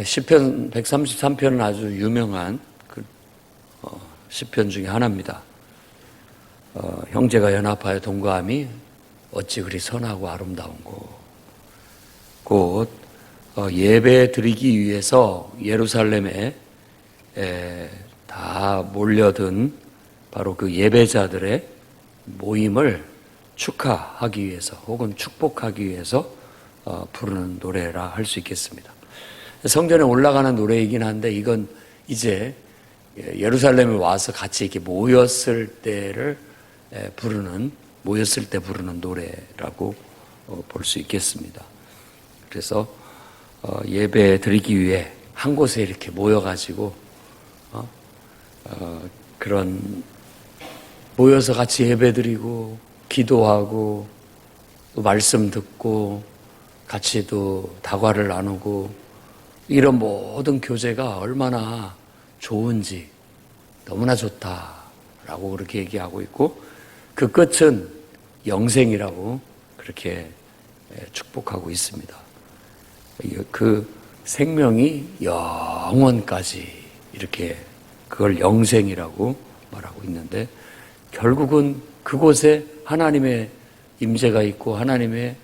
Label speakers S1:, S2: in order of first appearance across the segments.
S1: 시편 133편은 아주 유명한 시편 중에 하나입니다. 형제가 연합하여 동거함이 어찌 그리 선하고 아름다운고. 곧 예배 드리기 위해서 예루살렘에 다 몰려든 바로 그 예배자들의 모임을 축하하기 위해서 혹은 축복하기 위해서 부르는 노래라 할 수 있겠습니다. 성전에 올라가는 노래이긴 한데 이건 이제 예루살렘에 와서 같이 이렇게 모였을 때 부르는 노래라고 볼 수 있겠습니다. 그래서 예배 드리기 위해 한 곳에 이렇게 모여가지고 그런 모여서 같이 예배 드리고 기도하고 또 말씀 듣고 같이 또 다과를 나누고 이런 모든 교제가 얼마나 좋은지 너무나 좋다라고 그렇게 얘기하고 있고 그 끝은 영생이라고 그렇게 축복하고 있습니다. 그 생명이 영원까지 이렇게 그걸 영생이라고 말하고 있는데 결국은 그곳에 하나님의 임재가 있고 하나님의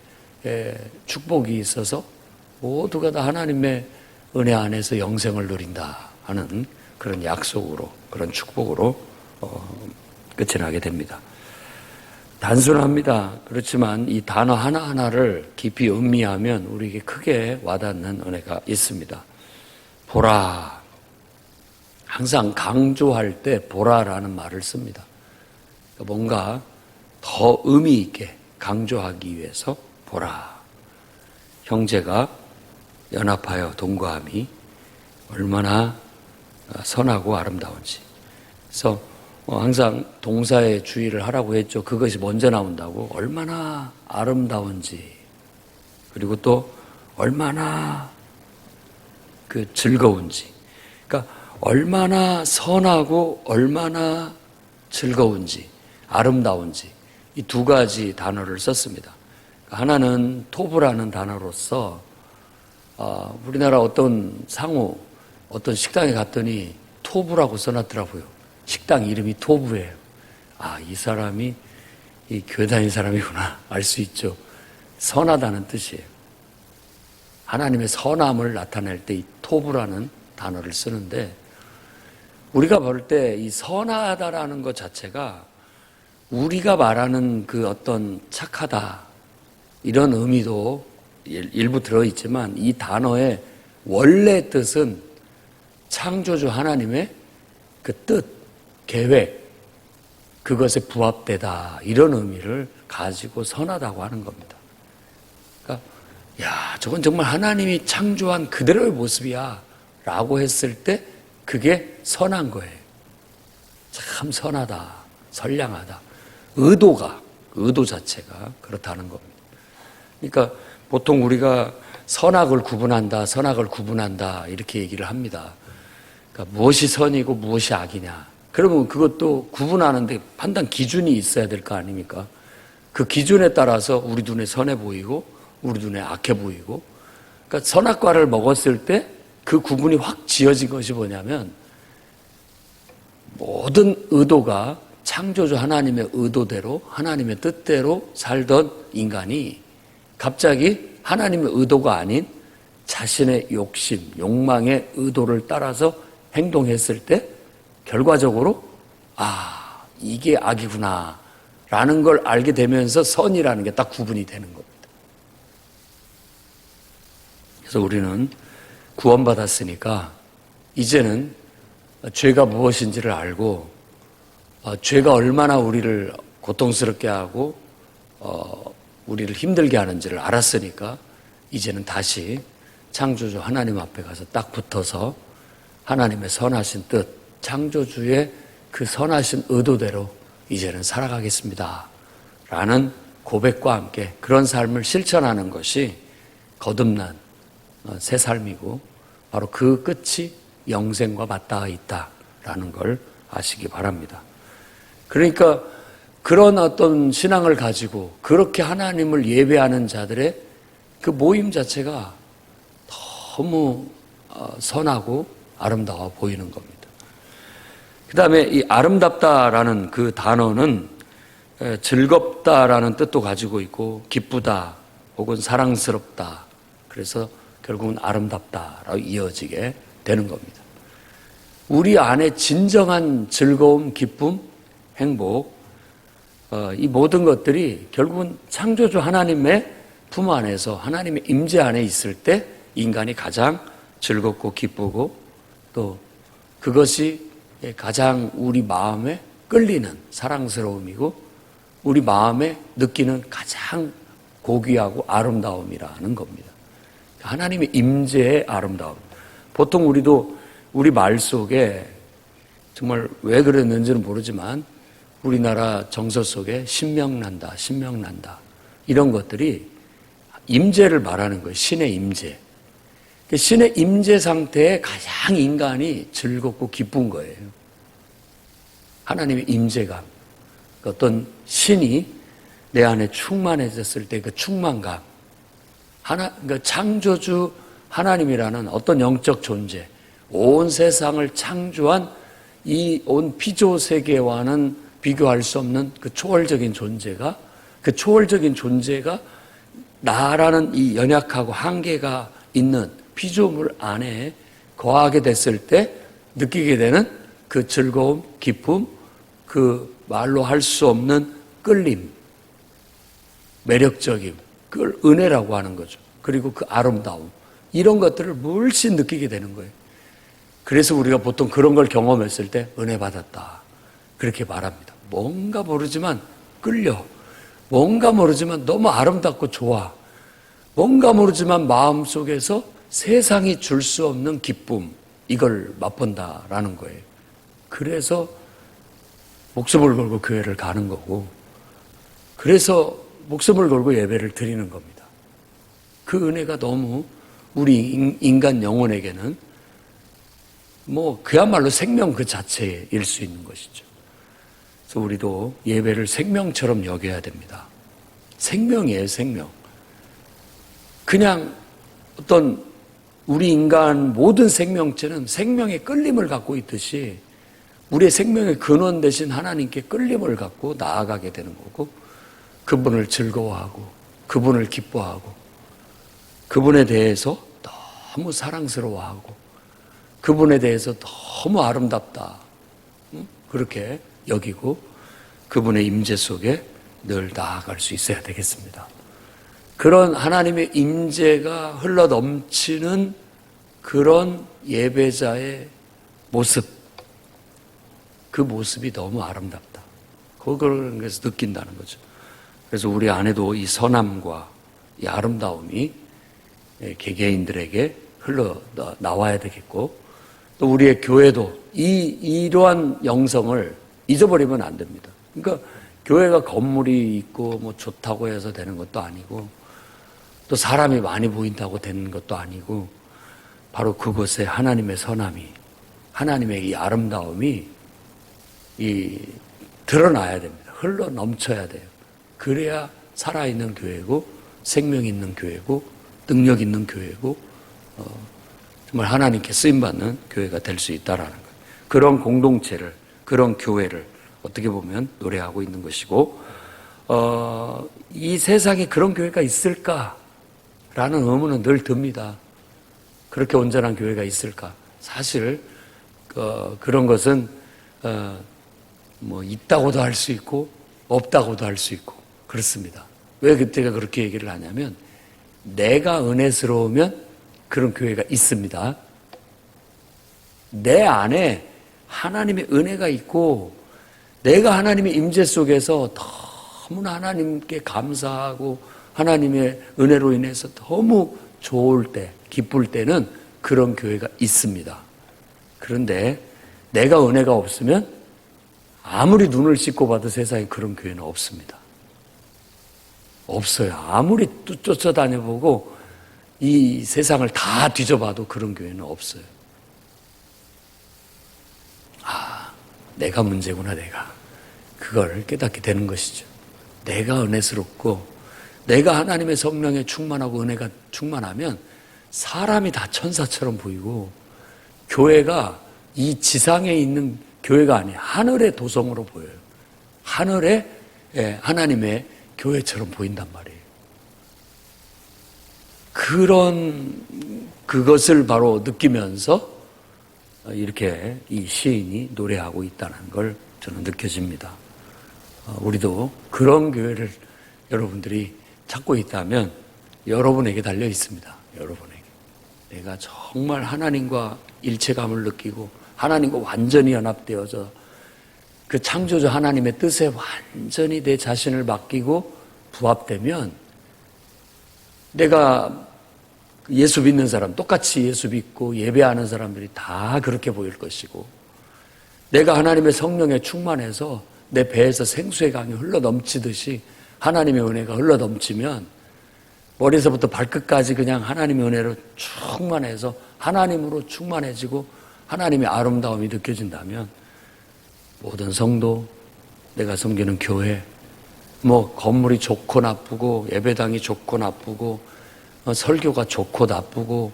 S1: 축복이 있어서 모두가 다 하나님의 은혜 안에서 영생을 누린다 하는 그런 약속으로 그런 축복으로 끝이 나게 됩니다. 단순합니다. 그렇지만 이 단어 하나하나를 깊이 음미하면 우리에게 크게 와닿는 은혜가 있습니다. 보라. 항상 강조할 때 보라라는 말을 씁니다. 뭔가 더 의미 있게 강조하기 위해서 보라. 형제가 연합하여 동거함이 얼마나 선하고 아름다운지. 그래서 항상 동사에 주의를 하라고 했죠. 그것이 먼저 나온다고. 얼마나 아름다운지. 그리고 또 얼마나 그 즐거운지. 그러니까 얼마나 선하고 얼마나 즐거운지, 아름다운지 이 두 가지 단어를 썼습니다. 하나는 토브라는 단어로서 우리나라 어떤 상호, 어떤 식당에 갔더니 토브라고 써놨더라고요. 식당 이름이 토브예요. 이 사람이 이 교회 다니는 사람이구나 알 수 있죠. 선하다는 뜻이에요. 하나님의 선함을 나타낼 때 이 토브라는 단어를 쓰는데 우리가 볼 때 이 선하다라는 것 자체가 우리가 말하는 그 어떤 착하다 이런 의미도 일부 들어있지만 이 단어의 원래 뜻은 창조주 하나님의 그 뜻, 계획, 그것에 부합되다 이런 의미를 가지고 선하다고 하는 겁니다. 그러니까 저건 정말 하나님이 창조한 그대로의 모습이야 라고 했을 때 그게 선한 거예요. 참 선하다, 선량하다. 의도 자체가 그렇다는 겁니다. 그러니까 보통 우리가 선악을 구분한다 이렇게 얘기를 합니다. 그러니까 무엇이 선이고 무엇이 악이냐. 그러면 그것도 구분하는데 판단 기준이 있어야 될 거 아닙니까? 그 기준에 따라서 우리 눈에 선해 보이고 우리 눈에 악해 보이고 그러니까 선악과를 먹었을 때 그 구분이 확 지어진 것이 뭐냐면 모든 의도가 창조주 하나님의 의도대로 하나님의 뜻대로 살던 인간이 갑자기 하나님의 의도가 아닌 자신의 욕심, 욕망의 의도를 따라서 행동했을 때 결과적으로 이게 악이구나 라는 걸 알게 되면서 선이라는 게 딱 구분이 되는 겁니다. 그래서 우리는 구원받았으니까 이제는 죄가 무엇인지를 알고 죄가 얼마나 우리를 고통스럽게 하고 우리를 힘들게 하는지를 알았으니까 이제는 다시 창조주 하나님 앞에 가서 딱 붙어서 하나님의 선하신 뜻, 창조주의 그 선하신 의도대로 이제는 살아가겠습니다 라는 고백과 함께 그런 삶을 실천하는 것이 거듭난 새 삶이고 바로 그 끝이 영생과 맞닿아 있다라는 걸 아시기 바랍니다. 그러니까 그런 어떤 신앙을 가지고 그렇게 하나님을 예배하는 자들의 그 모임 자체가 너무 선하고 아름다워 보이는 겁니다. 그 다음에 이 아름답다라는 그 단어는 즐겁다라는 뜻도 가지고 있고 기쁘다 혹은 사랑스럽다. 그래서 결국은 아름답다라고 이어지게 되는 겁니다. 우리 안에 진정한 즐거움, 기쁨, 행복, 이 모든 것들이 결국은 창조주 하나님의 품 안에서 하나님의 임재 안에 있을 때 인간이 가장 즐겁고 기쁘고 또 그것이 가장 우리 마음에 끌리는 사랑스러움이고 우리 마음에 느끼는 가장 고귀하고 아름다움이라는 겁니다. 하나님의 임재의 아름다움. 보통 우리도 우리 말 속에 정말 왜 그랬는지는 모르지만 우리나라 정서 속에 신명난다, 신명난다 이런 것들이 임재를 말하는 거예요. 신의 임재. 신의 임재 상태에 가장 인간이 즐겁고 기쁜 거예요. 하나님의 임재감. 어떤 신이 내 안에 충만해졌을 때 그 충만감. 그러니까 창조주 하나님이라는 어떤 영적 존재, 온 세상을 창조한 이 온 피조 세계와는 비교할 수 없는 그 초월적인 존재가 나라는 이 연약하고 한계가 있는 피조물 안에 거하게 됐을 때 느끼게 되는 그 즐거움, 기쁨, 그 말로 할 수 없는 끌림, 매력적임, 그걸 은혜라고 하는 거죠. 그리고 그 아름다움, 이런 것들을 물씬 느끼게 되는 거예요. 그래서 우리가 보통 그런 걸 경험했을 때 은혜 받았다 그렇게 말합니다. 뭔가 모르지만 끌려, 뭔가 모르지만 너무 아름답고 좋아, 뭔가 모르지만 마음속에서 세상이 줄 수 없는 기쁨, 이걸 맛본다라는 거예요. 그래서 목숨을 걸고 교회를 가는 거고, 그래서 목숨을 걸고 예배를 드리는 겁니다. 그 은혜가 너무 우리 인간 영혼에게는 그야말로 생명 그 자체일 수 있는 것이죠. 그래서 우리도 예배를 생명처럼 여겨야 됩니다. 생명이에요, 생명. 그냥 어떤 우리 인간 모든 생명체는 생명의 끌림을 갖고 있듯이 우리의 생명의 근원 되신 하나님께 끌림을 갖고 나아가게 되는 거고, 그분을 즐거워하고 그분을 기뻐하고 그분에 대해서 너무 사랑스러워하고 그분에 대해서 너무 아름답다 그렇게 여기고 그분의 임재 속에 늘 나아갈 수 있어야 되겠습니다. 그런 하나님의 임재가 흘러넘치는 그런 예배자의 모습, 그 모습이 너무 아름답다. 그걸 그래서 느낀다는 거죠. 그래서 우리 안에도 이 선함과 이 아름다움이 개개인들에게 흘러 나와야 되겠고, 또 우리의 교회도 이러한 영성을 잊어버리면 안 됩니다. 그러니까 교회가 건물이 있고 좋다고 해서 되는 것도 아니고, 또 사람이 많이 보인다고 되는 것도 아니고, 바로 그곳에 하나님의 선함이, 하나님의 이 아름다움이 드러나야 됩니다. 흘러 넘쳐야 돼요. 그래야 살아있는 교회고 생명 있는 교회고 능력 있는 교회고 정말 하나님께 쓰임받는 교회가 될 수 있다라는 거예요. 그런 공동체를, 그런 교회를 어떻게 보면 노래하고 있는 것이고, 이 세상에 그런 교회가 있을까라는 의문은 늘 듭니다. 그렇게 온전한 교회가 있을까? 사실 그런 것은 있다고도 할 수 있고 없다고도 할 수 있고 그렇습니다. 왜 그때가 그렇게 얘기를 하냐면, 내가 은혜스러우면 그런 교회가 있습니다. 내 안에 하나님의 은혜가 있고 내가 하나님의 임재 속에서 너무나 하나님께 감사하고 하나님의 은혜로 인해서 너무 좋을 때, 기쁠 때는 그런 교회가 있습니다. 그런데 내가 은혜가 없으면 아무리 눈을 씻고 봐도 세상에 그런 교회는 없습니다. 없어요. 아무리 쫓아다녀보고 이 세상을 다 뒤져봐도 그런 교회는 없어요. 내가 문제구나, 내가. 그걸 깨닫게 되는 것이죠. 내가 은혜스럽고 내가 하나님의 성령에 충만하고 은혜가 충만하면 사람이 다 천사처럼 보이고 교회가 이 지상에 있는 교회가 아니에요. 하늘의 도성으로 보여요. 하늘의 하나님의 교회처럼 보인단 말이에요. 그것을 바로 느끼면서 이렇게 이 시인이 노래하고 있다는 걸 저는 느껴집니다. 우리도 그런 교회를 여러분들이 찾고 있다면 여러분에게 달려 있습니다. 여러분에게. 내가 정말 하나님과 일체감을 느끼고 하나님과 완전히 연합되어서 그 창조주 하나님의 뜻에 완전히 내 자신을 맡기고 부합되면 내가 예수 믿는 사람, 똑같이 예수 믿고 예배하는 사람들이 다 그렇게 보일 것이고 내가 하나님의 성령에 충만해서 내 배에서 생수의 강이 흘러넘치듯이 하나님의 은혜가 흘러넘치면 머리에서부터 발끝까지 그냥 하나님의 은혜로 충만해서 하나님으로 충만해지고 하나님의 아름다움이 느껴진다면 모든 성도, 내가 섬기는 교회, 건물이 좋고 나쁘고 예배당이 좋고 나쁘고 설교가 좋고 나쁘고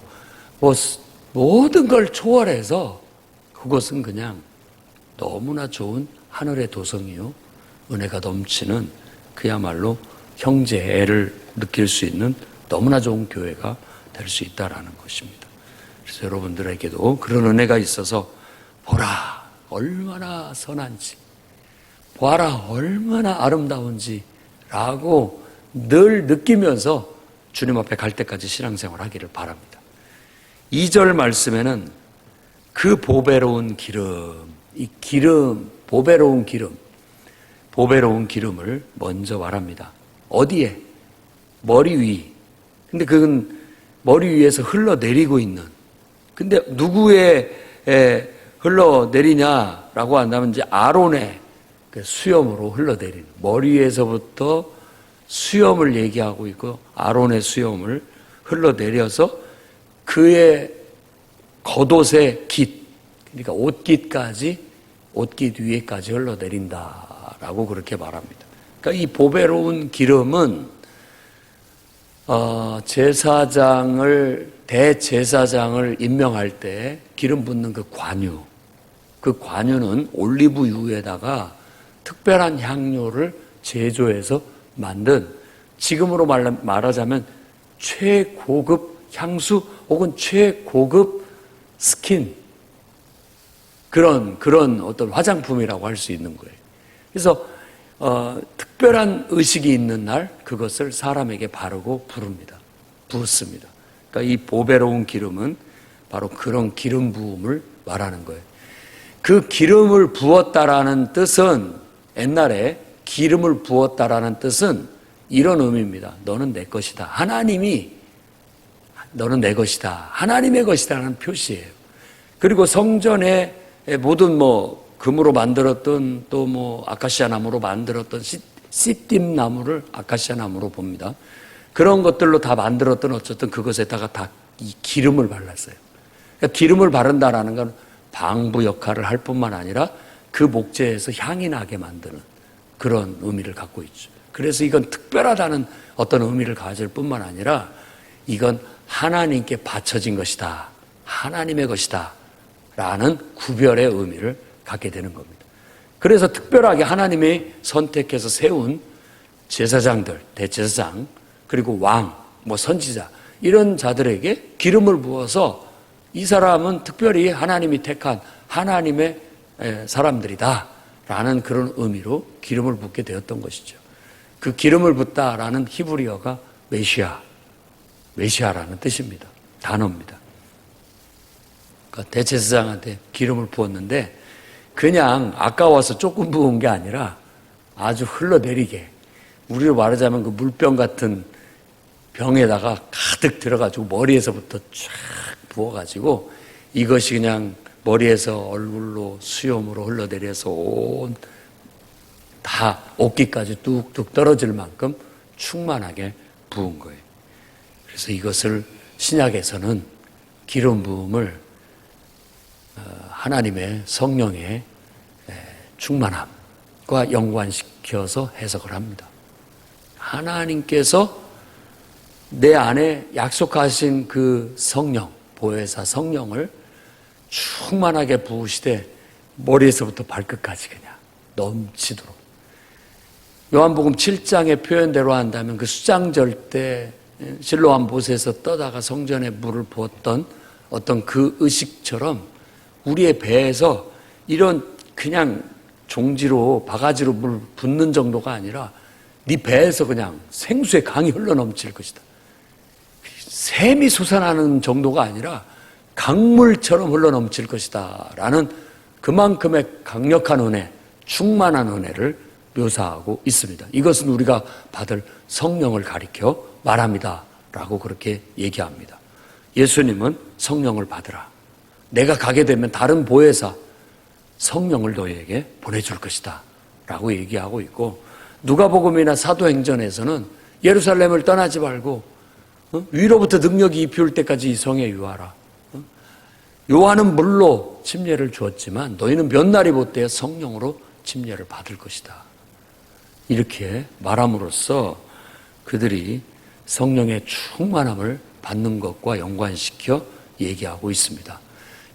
S1: 모든 걸 초월해서 그것은 그냥 너무나 좋은 하늘의 도성이요 은혜가 넘치는 그야말로 형제애를 느낄 수 있는 너무나 좋은 교회가 될 수 있다라는 것입니다. 그래서 여러분들에게도 그런 은혜가 있어서 보라 얼마나 선한지, 보아라 얼마나 아름다운지 라고 늘 느끼면서 주님 앞에 갈 때까지 신앙생활 하기를 바랍니다. 2절 말씀에는 그 보배로운 기름, 이 기름, 보배로운 기름을 먼저 말합니다. 어디에? 머리 위. 근데 그건 머리 위에서 흘러내리고 있는. 근데 누구의 흘러내리냐라고 한다면 이제 아론의 수염으로 흘러내리는. 머리 위에서부터 수염을 얘기하고 있고 아론의 수염을 흘러내려서 그의 겉옷의 깃, 그러니까 옷깃 위에까지 흘러내린다라고 그렇게 말합니다. 그러니까 이 보배로운 기름은 대제사장을 임명할 때 기름 붓는 그 관유는 올리브유에다가 특별한 향료를 제조해서 만든, 지금으로 말하자면 최고급 향수 혹은 최고급 스킨, 그런 어떤 화장품이라고 할 수 있는 거예요. 그래서 특별한 의식이 있는 날 그것을 사람에게 바르고 부었습니다. 그러니까 이 보배로운 기름은 바로 그런 기름 부음을 말하는 거예요. 그 기름을 부었다라는 뜻은, 옛날에 기름을 부었다라는 뜻은 이런 의미입니다. 너는 내 것이다. 하나님이 너는 내 것이다. 하나님의 것이다라는 표시예요. 그리고 성전에 모든 금으로 만들었던 또 아카시아 나무로 만들었던 씨띠임 나무를 아카시아 나무로 봅니다. 그런 것들로 다 만들었던 어쨌든 그것에다가 다 이 기름을 발랐어요. 그러니까 기름을 바른다라는 건 방부 역할을 할 뿐만 아니라 그 목재에서 향이 나게 만드는 그런 의미를 갖고 있죠. 그래서 이건 특별하다는 어떤 의미를 가질 뿐만 아니라 이건 하나님께 바쳐진 것이다. 하나님의 것이다. 라는 구별의 의미를 갖게 되는 겁니다. 그래서 특별하게 하나님이 선택해서 세운 제사장들, 대제사장, 그리고 왕, 선지자, 이런 자들에게 기름을 부어서 이 사람은 특별히 하나님이 택한 하나님의 사람들이다 라는 그런 의미로 기름을 붓게 되었던 것이죠. 그 기름을 붓다라는 히브리어가 메시아라는 뜻입니다. 단어입니다. 그러니까 대제사장한테 기름을 부었는데 그냥 아까워서 조금 부은 게 아니라 아주 흘러내리게, 우리로 말하자면 그 물병 같은 병에다가 가득 들어가지고 머리에서부터 쫙 부어가지고 이것이 그냥 머리에서 얼굴로 수염으로 흘러내려서 다 옷깃까지 뚝뚝 떨어질 만큼 충만하게 부은 거예요. 그래서 이것을 신약에서는 기름 부음을 하나님의 성령의 충만함과 연관시켜서 해석을 합니다. 하나님께서 내 안에 약속하신 그 성령, 보혜사 성령을 충만하게 부으시되 머리에서부터 발끝까지 그냥 넘치도록. 요한복음 7장의 표현대로 한다면 그 수장절 때 실로암 못에서 떠다가 성전에 물을 부었던 어떤 그 의식처럼 우리의 배에서 이런 그냥 종지로 바가지로 물 붓는 정도가 아니라 네 배에서 그냥 생수의 강이 흘러넘칠 것이다. 샘이 솟아나는 정도가 아니라 강물처럼 흘러넘칠 것이다 라는 그만큼의 강력한 은혜, 충만한 은혜를 묘사하고 있습니다. 이것은 우리가 받을 성령을 가리켜 말합니다 라고 그렇게 얘기합니다. 예수님은 성령을 받으라. 내가 가게 되면 다른 보혜사 성령을 너희에게 보내줄 것이다 라고 얘기하고 있고, 누가복음이나 사도행전에서는 예루살렘을 떠나지 말고 위로부터 능력이 입혀올 때까지 이 성에 유하라. 요한은 물로 침례를 주었지만 너희는 몇 날이 못되어 성령으로 침례를 받을 것이다. 이렇게 말함으로써 그들이 성령의 충만함을 받는 것과 연관시켜 얘기하고 있습니다.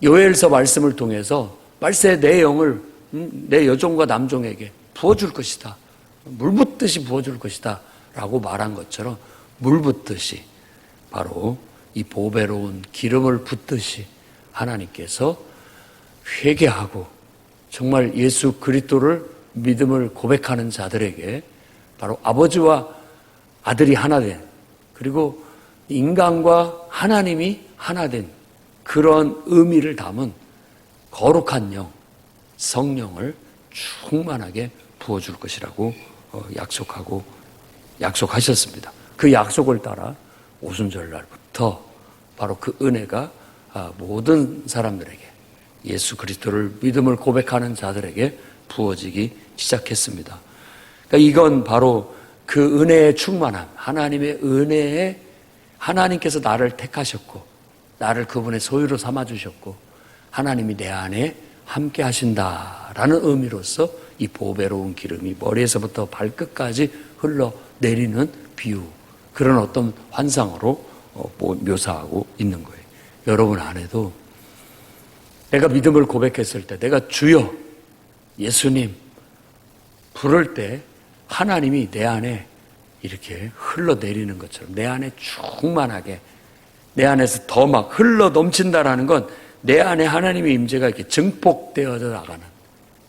S1: 요엘서 말씀을 통해서 말세 내 영을 내 여종과 남종에게 부어줄 것이다. 물 붓듯이 부어줄 것이다 라고 말한 것처럼 물 붓듯이 바로 이 보배로운 기름을 붓듯이 하나님께서 회개하고 정말 예수 그리스도를 믿음을 고백하는 자들에게 바로 아버지와 아들이 하나 된, 그리고 인간과 하나님이 하나 된 그런 의미를 담은 거룩한 영, 성령을 충만하게 부어줄 것이라고 약속하셨습니다. 그 약속을 따라 오순절날부터 바로 그 은혜가 모든 사람들에게, 예수 그리스도를 믿음을 고백하는 자들에게 부어지기 시작했습니다. 그러니까 이건 바로 그 은혜의 충만함, 하나님의 은혜에 하나님께서 나를 택하셨고 나를 그분의 소유로 삼아주셨고 하나님이 내 안에 함께 하신다라는 의미로서 이 보배로운 기름이 머리에서부터 발끝까지 흘러내리는 비유, 그런 어떤 환상으로 묘사하고 있는 거예요. 여러분 안에도 내가 믿음을 고백했을 때, 내가 주여 예수님 부를 때 하나님이 내 안에 이렇게 흘러내리는 것처럼 내 안에 충만하게, 내 안에서 더 막 흘러 넘친다라는 건 내 안에 하나님의 임재가 이렇게 증폭되어져 나가는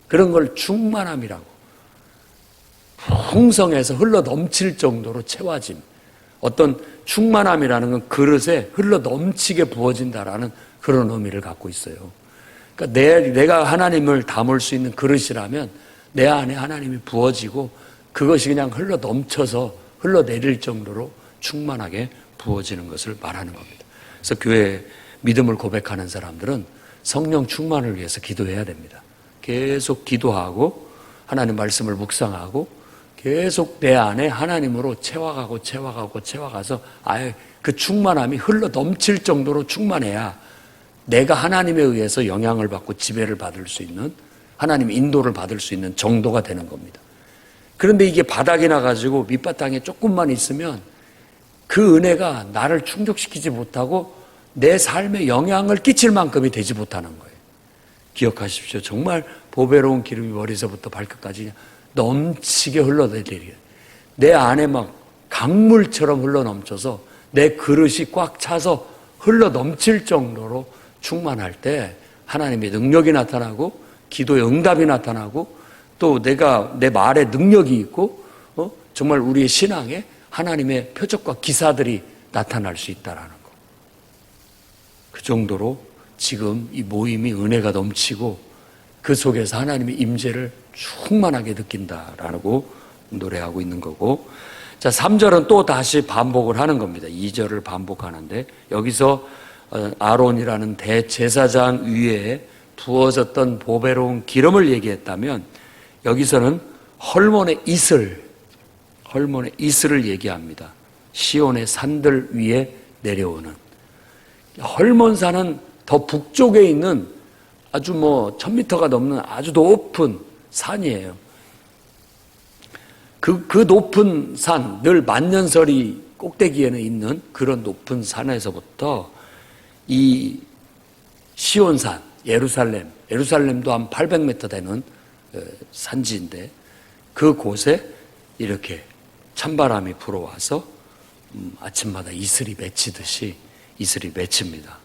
S1: 그런 걸 충만함이라고, 풍성해서 흘러 넘칠 정도로 채워짐, 어떤 충만함이라는 건 그릇에 흘러 넘치게 부어진다라는 그런 의미를 갖고 있어요. 그러니까 내가 하나님을 담을 수 있는 그릇이라면 내 안에 하나님이 부어지고 그것이 그냥 흘러 넘쳐서 흘러내릴 정도로 충만하게 부어지는 것을 말하는 겁니다. 그래서 교회에 믿음을 고백하는 사람들은 성령 충만을 위해서 기도해야 됩니다. 계속 기도하고 하나님 말씀을 묵상하고 계속 내 안에 하나님으로 채워가서 아예 그 충만함이 흘러 넘칠 정도로 충만해야 내가 하나님에 의해서 영향을 받고 지배를 받을 수 있는, 하나님 인도를 받을 수 있는 정도가 되는 겁니다. 그런데 이게 바닥이 나가지고 밑바탕에 조금만 있으면 그 은혜가 나를 충족시키지 못하고 내 삶에 영향을 끼칠 만큼이 되지 못하는 거예요. 기억하십시오. 정말 보배로운 기름이 머리에서부터 발끝까지 넘치게 흘러내리게, 내 안에 막 강물처럼 흘러넘쳐서 내 그릇이 꽉 차서 흘러넘칠 정도로 충만할 때 하나님의 능력이 나타나고 기도의 응답이 나타나고 또 내가 내 말에 능력이 있고 정말 우리의 신앙에 하나님의 표적과 기사들이 나타날 수 있다라는 거. 그 정도로 지금 이 모임이 은혜가 넘치고 그 속에서 하나님의 임재를 충만하게 느낀다라고 노래하고 있는 거고, 자 3절은 또 다시 반복을 하는 겁니다. 2절을 반복하는데 여기서 아론이라는 대제사장 위에 부어졌던 보배로운 기름을 얘기했다면 여기서는 헐몬의 이슬을 얘기합니다. 시온의 산들 위에 내려오는, 헐몬산은 더 북쪽에 있는 아주 1000m가 넘는 아주 높은 산이에요. 그 높은 산, 늘 만년설이 꼭대기에는 있는 그런 높은 산에서부터 이 시온산, 예루살렘도 한 800m 되는 산지인데 그곳에 이렇게 찬바람이 불어와서 아침마다 이슬이 맺히듯이 이슬이 맺힙니다.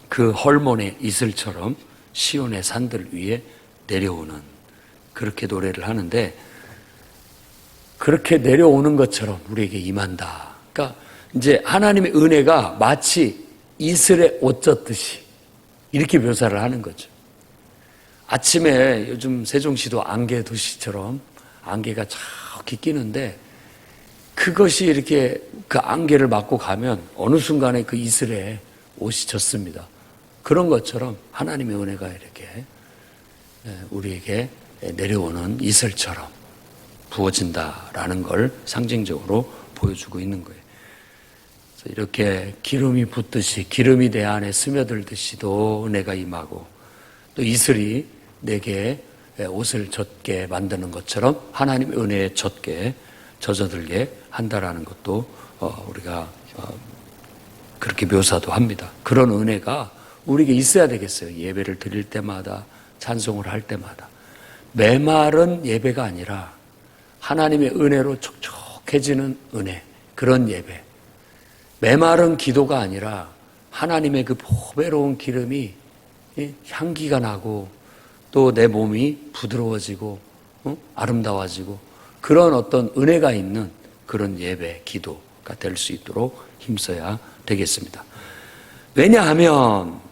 S1: 그 헐몬의 이슬처럼 시온의 산들 위에 내려오는, 그렇게 노래를 하는데, 그렇게 내려오는 것처럼 우리에게 임한다. 그러니까 이제 하나님의 은혜가 마치 이슬에 옷 젖듯이 이렇게 묘사를 하는 거죠. 아침에 요즘 세종시도 안개 도시처럼 안개가 저기 끼는데, 그것이 이렇게 그 안개를 맞고 가면 어느 순간에 그 이슬에 옷이 젖습니다. 그런 것처럼 하나님의 은혜가 이렇게 우리에게 내려오는 이슬처럼 부어진다라는 걸 상징적으로 보여주고 있는 거예요. 그래서 이렇게 기름이 붓듯이, 기름이 내 안에 스며들듯이도 은혜가 임하고, 또 이슬이 내게 옷을 젖게 만드는 것처럼 하나님의 은혜에 젖어들게 한다라는 것도 우리가 그렇게 묘사도 합니다. 그런 은혜가 우리에게 있어야 되겠어요. 예배를 드릴 때마다, 찬송을 할 때마다. 메마른 예배가 아니라 하나님의 은혜로 촉촉해지는 은혜, 그런 예배. 메마른 기도가 아니라 하나님의 그 보배로운 기름이 향기가 나고, 또 내 몸이 부드러워지고 아름다워지고, 그런 어떤 은혜가 있는 그런 예배, 기도가 될 수 있도록 힘써야 되겠습니다. 왜냐하면,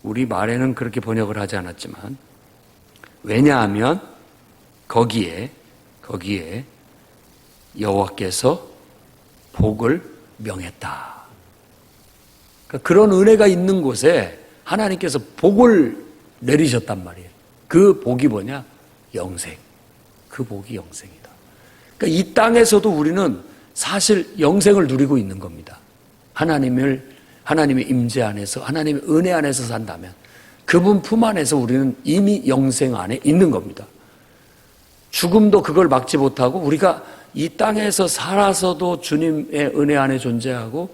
S1: 우리 말에는 그렇게 번역을 하지 않았지만, 왜냐하면 거기에 여호와께서 복을 명했다. 그러니까 그런 은혜가 있는 곳에 하나님께서 복을 내리셨단 말이에요. 그 복이 뭐냐? 영생. 그 복이 영생이다. 그러니까 이 땅에서도 우리는 사실 영생을 누리고 있는 겁니다. 하나님의 임재 안에서, 하나님의 은혜 안에서 산다면 그분 품 안에서 우리는 이미 영생 안에 있는 겁니다. 죽음도 그걸 막지 못하고, 우리가 이 땅에서 살아서도 주님의 은혜 안에 존재하고,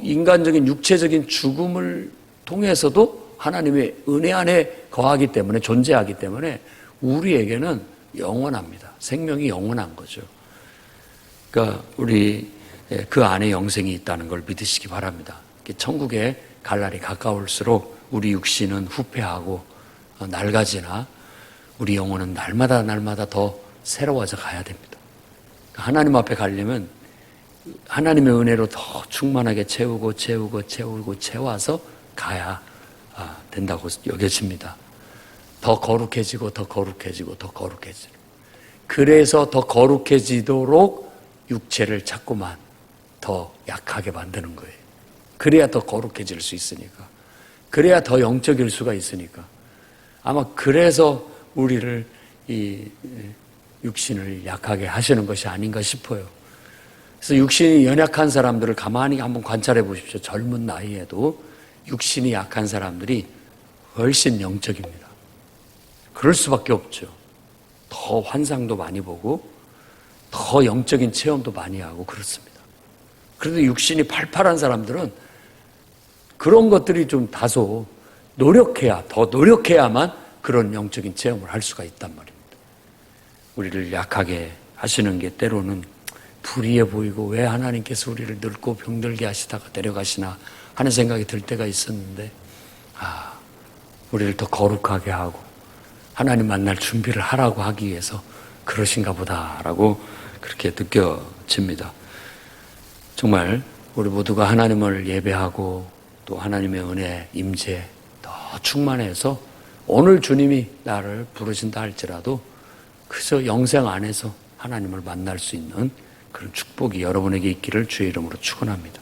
S1: 인간적인 육체적인 죽음을 통해서도 하나님의 은혜 안에 거하기 때문에, 존재하기 때문에 우리에게는 영원합니다. 생명이 영원한 거죠. 그러니까 우리 그 안에 영생이 있다는 걸 믿으시기 바랍니다. 천국에 갈 날이 가까울수록 우리 육신은 후패하고 낡아지나 우리 영혼은 날마다 더 새로워져 가야 됩니다. 하나님 앞에 가려면 하나님의 은혜로 더 충만하게 채워서 가야 된다고 여겨집니다. 더 거룩해지고 그래서 더 거룩해지도록 육체를 자꾸만 더 약하게 만드는 거예요. 그래야 더 거룩해질 수 있으니까. 그래야 더 영적일 수가 있으니까. 아마 그래서 우리를 이 육신을 약하게 하시는 것이 아닌가 싶어요. 그래서 육신이 연약한 사람들을 가만히 한번 관찰해 보십시오. 젊은 나이에도 육신이 약한 사람들이 훨씬 영적입니다. 그럴 수밖에 없죠. 더 환상도 많이 보고 더 영적인 체험도 많이 하고 그렇습니다. 그래도 육신이 팔팔한 사람들은 그런 것들이 좀 다소 더 노력해야만 그런 영적인 체험을 할 수가 있단 말입니다. 우리를 약하게 하시는 게 때로는 불의해 보이고, 왜 하나님께서 우리를 늙고 병들게 하시다가 데려가시나 하는 생각이 들 때가 있었는데, 우리를 더 거룩하게 하고 하나님 만날 준비를 하라고 하기 위해서 그러신가 보다라고 그렇게 느껴집니다. 정말 우리 모두가 하나님을 예배하고 또 하나님의 은혜, 임재 더 충만해서 오늘 주님이 나를 부르신다 할지라도 그저 영생 안에서 하나님을 만날 수 있는 그런 축복이 여러분에게 있기를 주의 이름으로 축원합니다.